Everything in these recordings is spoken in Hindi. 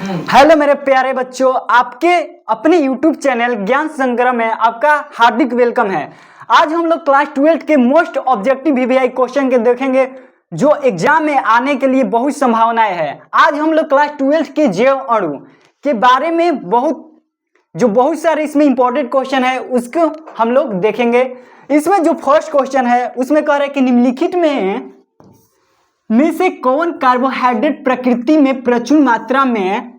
हेलो मेरे प्यारे बच्चों, आपके अपने YouTube चैनल ज्ञान संग्रह में आपका हार्दिक वेलकम है। आज हम लोग क्लास 12 के मोस्ट ऑब्जेक्टिव वीवीआई क्वेश्चन के देखेंगे जो एग्जाम में आने के लिए बहुत संभावनाएं हैं। आज हम लोग क्लास 12 के जैव अणु के बारे में बहुत सारे इसमें इंपॉर्टेंट क्वेश्चन है उसको हम लोग देखेंगे। इसमें जो फर्स्ट क्वेश्चन है उसमें कह रहे हैं कि निम्नलिखित में से कौन कार्बोहाइड्रेट प्रकृति में प्रचुर मात्रा में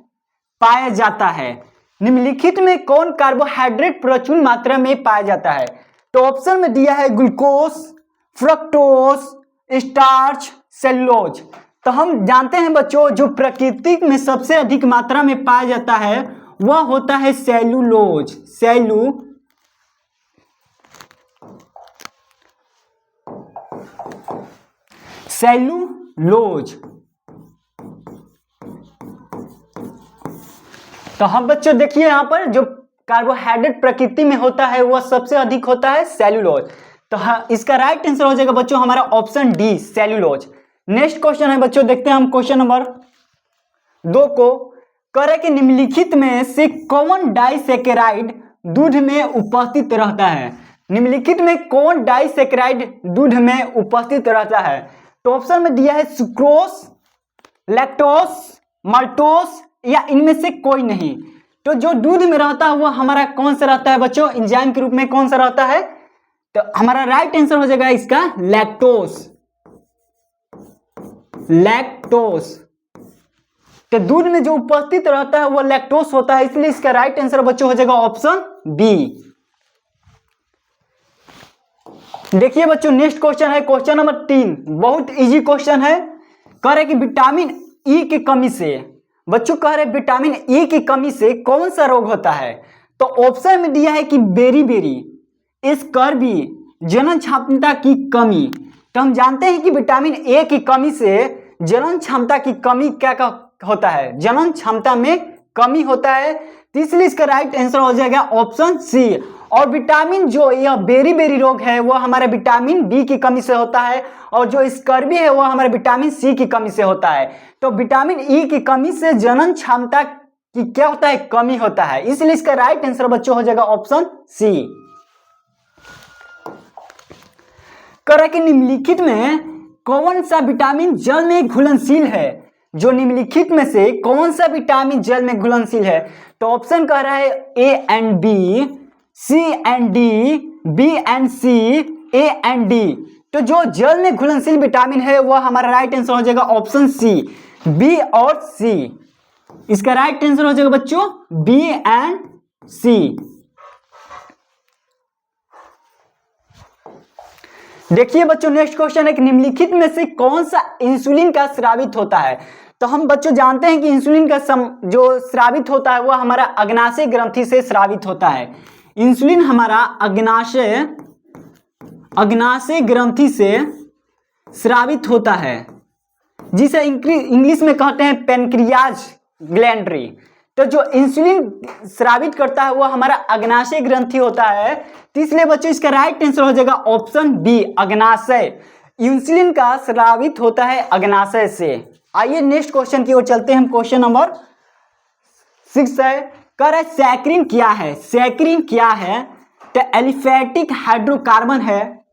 पाया जाता है। निम्नलिखित में कौन कार्बोहाइड्रेट प्रचुर मात्रा में पाया जाता है। तो ऑप्शन में दिया है ग्लूकोज, फ्रक्टोज, स्टार्च, सेलुलोज। तो हम जानते हैं बच्चों जो प्रकृति में सबसे अधिक मात्रा में पाया जाता है वह होता है सेलुलोज। सेलुलोज। तो हम बच्चों देखिए यहाँ पर जो कार्बोहाइड्रेट प्रकृति में होता है वह सबसे अधिक होता है सेलुलोज। तो हाँ, इसका राइट आंसर हो जाएगा बच्चों हमारा option D cellulose. Next question है बच्चों, देखते हैं हम क्वेश्चन नंबर 2 को। करे कि निम्नलिखित में से कौन डाइसैकेराइड दूध में उपस्थित रहता है। निम्नलिखित में कौन डाइसैकेराइड दूध में उपस्थित रहता है। तो ऑप्शन में दिया है सुक्रोज, लैक्टोज, माल्टोज या इनमें से कोई नहीं। तो जो दूध में रहता है वो हमारा कौन सा रहता है बच्चों, एंजाइम के रूप में कौन सा रहता है। तो हमारा राइट आंसर हो जाएगा इसका लैक्टोज। तो दूध में जो उपस्थित रहता है वो लैक्टोज होता है, इसलिए इसका राइट आंसर बच्चों हो जाएगा ऑप्शन बी। देखिए बच्चों नेक्स्ट क्वेश्चन है क्वेश्चन नंबर 3। बहुत इजी क्वेश्चन है। कह रहे कि विटामिन ई की कमी से बच्चों कह रहे विटामिन ई की कमी से कौन सा रोग होता है। तो ऑप्शन में दिया है कि बेरी, स्कर्वी, जनन क्षमता की कमी। तो हम जानते हैं कि विटामिन ए की कमी से जनन क्षमता की कमी क्या होता है, जनन क्षमता में कमी होता है। तो इसलिए इसका राइट आंसर हो जाएगा ऑप्शन सी। और विटामिन जो यह बेरी रोग है वह हमारे विटामिन डी की कमी से होता है और जो स्कर्वी है वह हमारे विटामिन सी की कमी से होता है। तो विटामिन ई की कमी से जनन क्षमता की क्या होता है, कमी होता है, इसलिए इसका राइट आंसर बच्चों हो जाएगा ऑप्शन सी। कह कि निम्नलिखित में कौन सा विटामिन जल में घुलनशील है। जो निम्नलिखित में से कौन सा विटामिन जल में घुलनशील है। तो ऑप्शन कह रहा है A and B, C and D, B and C, A and D. तो जो जल में घुलनशील विटामिन है वह हमारा राइट आंसर हो जाएगा ऑप्शन सी, बी और सी। इसका राइट आंसर हो जाएगा बच्चों बी एंड सी। देखिए बच्चों नेक्स्ट क्वेश्चन है कि निम्नलिखित में से कौन सा इंसुलिन का स्रावित होता है। तो हम बच्चों जानते हैं कि इंसुलिन का जो स्रावित होता है वह हमारा अग्नाशय ग्रंथि से स्रावित होता है। इंसुलिन हमारा अग्नाशय ग्रंथि से स्रावित होता है जिसे इंग्लिश में कहते हैं पेनक्रियाज ग्लैंड्री। तो जो इंसुलिन स्रावित करता है वह हमारा अग्नाशय ग्रंथि होता है। तो इसलिए बच्चों इसका राइट आंसर हो जाएगा ऑप्शन बी अग्नाशय। इंसुलिन का स्रावित होता है अग्नाशय से। आइए नेक्स्ट क्वेश्चन की ओर चलते हैं हम। क्वेश्चन नंबर 6 है। कह रहा है सैकरिन क्या है। सैकरिन क्या है। तो एलिफैटिक हाइड्रोकार्बन है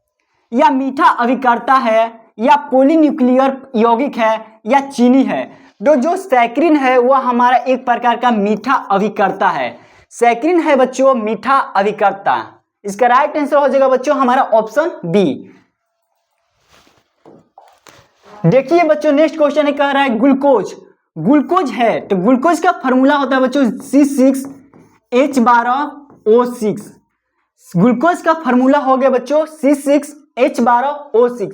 या मीठा अभिकर्ता है या पॉलीन्यूक्लियर यौगिक है या चीनी है। तो जो सैकरिन है वह हमारा एक प्रकार का मीठा अभिकर्ता है। सैकरिन है बच्चों मीठा अभिकर्ता। इसका राइट आंसर हो जाएगा बच्चों हमारा ऑप्शन बी। देखिए बच्चों नेक्स्ट क्वेश्चन है। कह रहा है ग्लूकोज है। तो ग्लूकोज का फॉर्मूला होता है बच्चों C6H12O6। ग्लूकोज का फॉर्मूला हो गया बच्चों C6H12O6।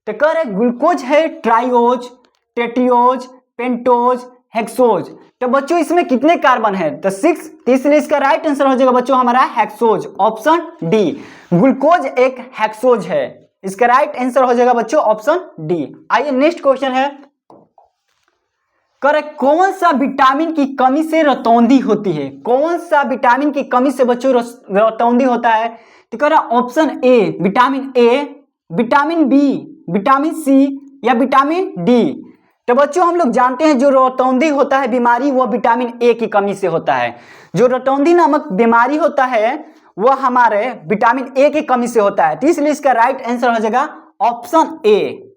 तो कह रहे ग्लूकोज है ट्राइओज, टेट्रियोज, पेंटोज, हेक्सोज। तो बच्चों इसमें कितने कार्बन है। तो 6। तो इसलिए इसका राइट आंसर हो जाएगा बच्चों हमारा हेक्सोज, ऑप्शन डी। ग्लूकोज एक हेक्सोज है। इसका राइट आंसर हो जाएगा बच्चों ऑप्शन डी। आइए नेक्स्ट क्वेश्चन है। करेक्ट कौन सा विटामिन की कमी से रतौंधी होती है। कौन सा विटामिन की कमी से बच्चों रतौंधी होता है। तो कह रहा option A vitamin B, vitamin C या विटामिन डी। तो बच्चों हम लोग जानते हैं जो रोटौंधी होता है बीमारी वो विटामिन ए की कमी से होता है। जो रोटौंधी नामक बीमारी होता है वो हमारे विटामिन ए की कमी से होता है। तो इसलिए इसका राइट आंसर हो जाएगा ऑप्शन ए।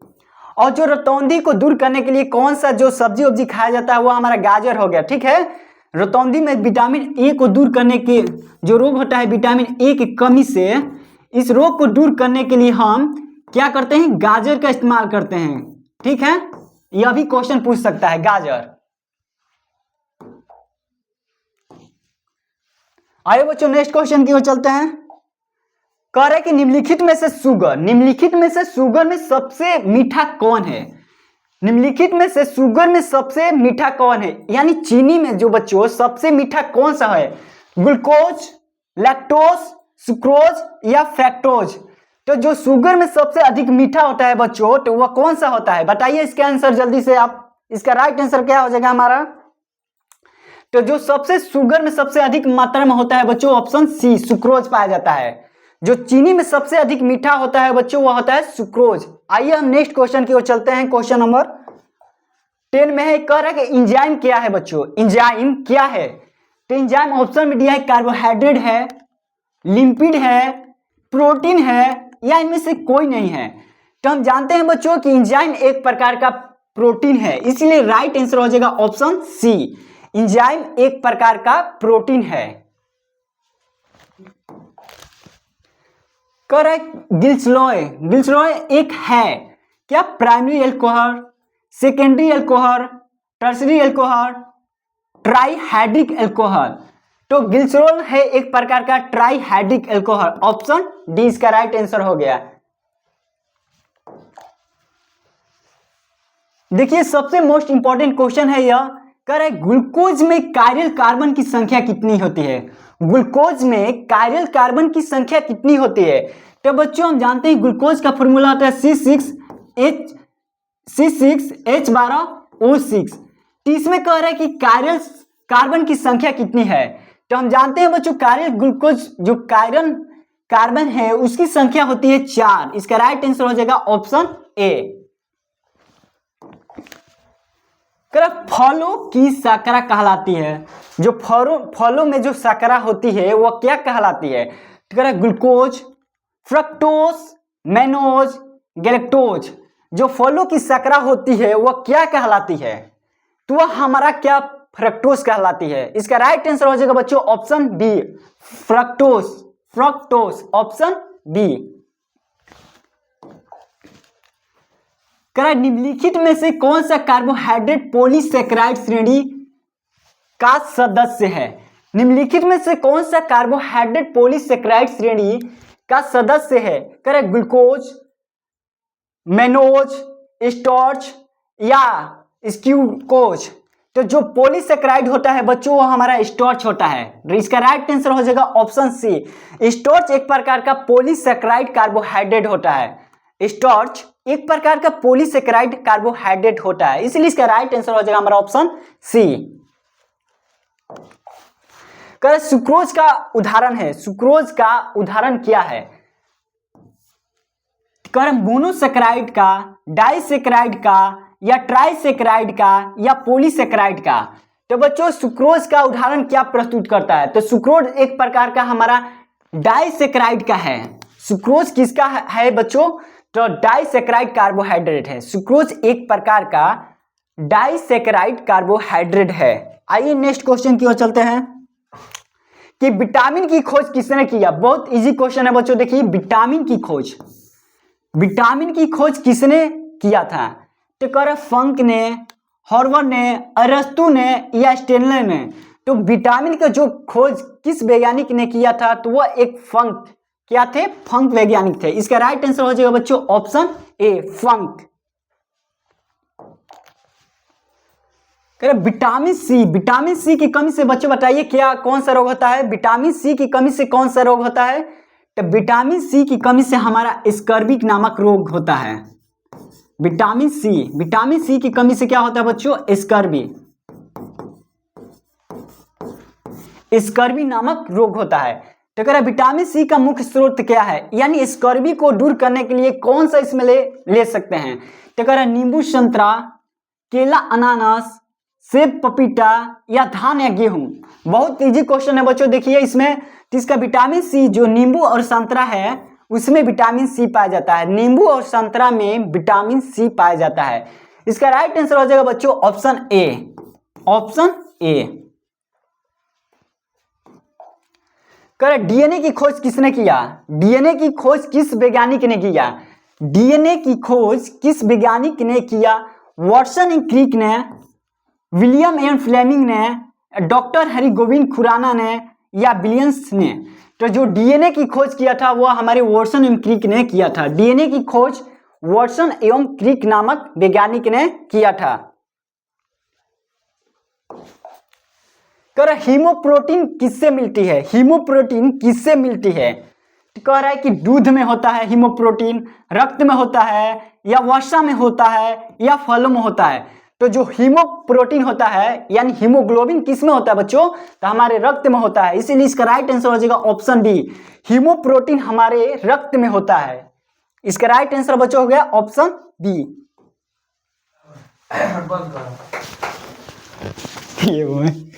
और जो रोटौंधी को दूर करने के लिए कौन सा जो सब्जी वब्जी खाया जाता है वो हमारा गाजर हो गया। ठीक है, रोटौंधी में विटामिन ए को दूर करने के जो रोग होता है विटामिन ए की कमी से, इस रोग को दूर करने के लिए हम क्या करते हैं, गाजर का इस्तेमाल करते हैं। ठीक है, यह भी क्वेश्चन पूछ सकता है गाजर। आइए बच्चों नेक्स्ट क्वेश्चन की ओर चलते हैं। कह रहे कि निम्नलिखित में से शुगर में सबसे मीठा कौन है। निम्नलिखित में से शुगर में सबसे मीठा कौन है, यानी चीनी में जो बच्चों सबसे मीठा कौन सा है, ग्लूकोज, लैक्टोज, सुक्रोज या फ्रैक्टोज। तो जो शुगर में सबसे अधिक मीठा होता है बच्चों तो वह कौन सा होता है, बताइए इसका आंसर जल्दी से आप। इसका राइट आंसर क्या हो जाएगा हमारा, तो जो सबसे शुगर में सबसे अधिक मात्रा में होता है बच्चों ऑप्शन सी सुक्रोज पाया जाता है। जो चीनी में सबसे अधिक मीठा होता है बच्चों वह होता है सुक्रोज। आइए हम नेक्स्ट क्वेश्चन की ओर चलते हैं। क्वेश्चन नंबर 10 में है, कह रहा है कि इंजाइम क्या है बच्चों, इंजाइम क्या है। तो इंजाइम ऑप्शन में दिया है कार्बोहाइड्रेट है, लिपिड है, प्रोटीन है या इनमें से कोई नहीं है। तो हम जानते हैं बच्चों कि इंजाइम एक प्रकार का प्रोटीन है, इसलिए राइट आंसर हो जाएगा ऑप्शन सी, इंजाइम एक प्रकार का प्रोटीन है। करेक्ट, गिल्सरॉय एक है क्या, primary alcohol, secondary alcohol, tertiary alcohol, trihydric alcohol. तो गिल्सरॉल है एक प्रकार का ट्राईहाइड्रिक अल्कोहल, ऑप्शन डी इसका राइट आंसर हो गया। देखिए सबसे मोस्ट इंपॉर्टेंट क्वेश्चन है यह, कह रहा है ग्लूकोज में कायरल कार्बन की संख्या कितनी होती है। ग्लूकोज में कायरल कार्बन की संख्या कितनी होती है। तो बच्चों हम जानते हैं ग्लूकोज का फॉर्मूला होता है C6H12O6। इसमें कह रहा है कि कायरल कार्बन की संख्या कितनी है। तो हम जानते हैं बच्चों कायरल ग्लूकोज जो कायरल कार्बन है उसकी संख्या होती है 4। इसका राइट आंसर हो जाएगा ऑप्शन ए। फलों की शर्करा कहलाती है, जो फलों में जो शर्करा होती है वह क्या कहलाती है। Glucose, fructose, mannose, galactose. जो फलों की शर्करा होती है वह क्या कहलाती है, तो वह हमारा क्या फ्रक्टोज कहलाती है। इसका राइट आंसर हो जाएगा बच्चों option B, fructose option B. निम्नलिखित में से कौन सा कार्बोहाइड्रेट पॉलीसैकेराइड श्रेणी का सदस्य है। निम्नलिखित में से कौन सा कार्बोहाइड्रेट पॉलीसैकेराइड श्रेणी का सदस्य है। करेक्ट, ग्लूकोज, मैनोज, स्टार्च या स्क्यूकोज। तो जो पॉलीसैकेराइड होता है बच्चों वो हमारा स्टार्च होता है। इसका राइट आंसर हो जाएगा ऑप्शन सी, स्टार्च एक प्रकार का पॉलीसैकेराइड कार्बोहाइड्रेट होता है। स्टार्च एक प्रकार का पॉलीसैकेराइड कार्बोहाइड्रेट होता है, इसलिए इसका राइट आंसर हो जाएगा हमारा ऑप्शन सी। सुक्रोज का उदाहरण है, सुक्रोज का उदाहरण क्या है। मोनोसैकेराइड का, डाइसैकेराइड का या ट्राइसैकेराइड का या पॉलीसैकेराइड का। तो बच्चों सुक्रोज का उदाहरण क्या प्रस्तुत करता है, तो सुक्रोज एक प्रकार का हमारा डाइसैकेराइड का है। सुक्रोज किसका है बच्चों, तो डाइसैकेराइड कार्बोहाइड्रेट है। सुक्रोज एक प्रकार का डाइसैकेराइड कार्बोहाइड्रेट है। आइए नेक्स्ट क्वेश्चन की ओर चलते हैं कि विटामिन की खोज किसने किया। बहुत इजी क्वेश्चन है बच्चों, देखिए विटामिन की खोज किसने किया था। तो कर फंक ने, हॉर्वर ने, अरस्तु ने या स्टेनले ने। तो विटामिन का जो खोज किस वैज्ञानिक ने किया था, तो वह एक फंक क्या थे, फंक वैज्ञानिक थे। इसका राइट आंसर हो जाएगा बच्चों option A, funk. Vitamin C की कमी से बच्चों बताइए क्या कौन सा रोग होता है। विटामिन सी की कमी से कौन सा रोग होता है, तो विटामिन सी की कमी से हमारा स्कर्विक नामक रोग होता है। विटामिन सी की कमी से क्या होता है बच्चों, स्कर्वी नामक रोग होता है। तो कह रहा विटामिन सी का मुख्य स्रोत क्या है, यानी स्कर्वी को दूर करने के लिए कौन सा इसमें ले सकते हैं। तो कह रहा नींबू संतरा, केला, अनानास, सेब, पपीता या धान या गेहूं? बहुत इजी क्वेश्चन है बच्चों। देखिए इसमें इसका विटामिन सी, जो नींबू और संतरा है उसमें विटामिन सी पाया जाता है। नींबू और संतरा में विटामिन सी पाया जाता है। इसका राइट आंसर हो जाएगा बच्चों ऑप्शन ए। Option A. कर डीएनए की खोज किसने किया? डीएनए की खोज किस वैज्ञानिक ने किया? डीएनए की खोज किस वैज्ञानिक ने किया? वाटसन एंड क्रिक ने, विलियम एन फ्लेमिंग ने, डॉक्टर हरि गोविंद खुराना ने या विलियम्स ने? तो जो डीएनए की खोज किया था वो हमारे वाटसन एवं क्रिक ने किया था। डीएनए की खोज वाटसन एवं क्रिक नामक वैज्ञानिक ने किया था। कर हीमोप्रोटीन किससे मिलती है? हीमोप्रोटीन किससे मिलती है? कह रहा है कि दूध में होता है हीमोप्रोटीन, रक्त में होता है या वसा में होता है या फलों में होता है? तो जो हीमोप्रोटीन होता है यानी हीमोग्लोबिन किस में होता है बच्चों? तो हमारे रक्त में होता है। इसीलिए इसका राइट आंसर हो जाएगा ऑप्शन डी। हीमोप्रोटीन हमारे रक्त में होता है। इसका राइट आंसर बच्चों हो गया ऑप्शन बी। ये वो है।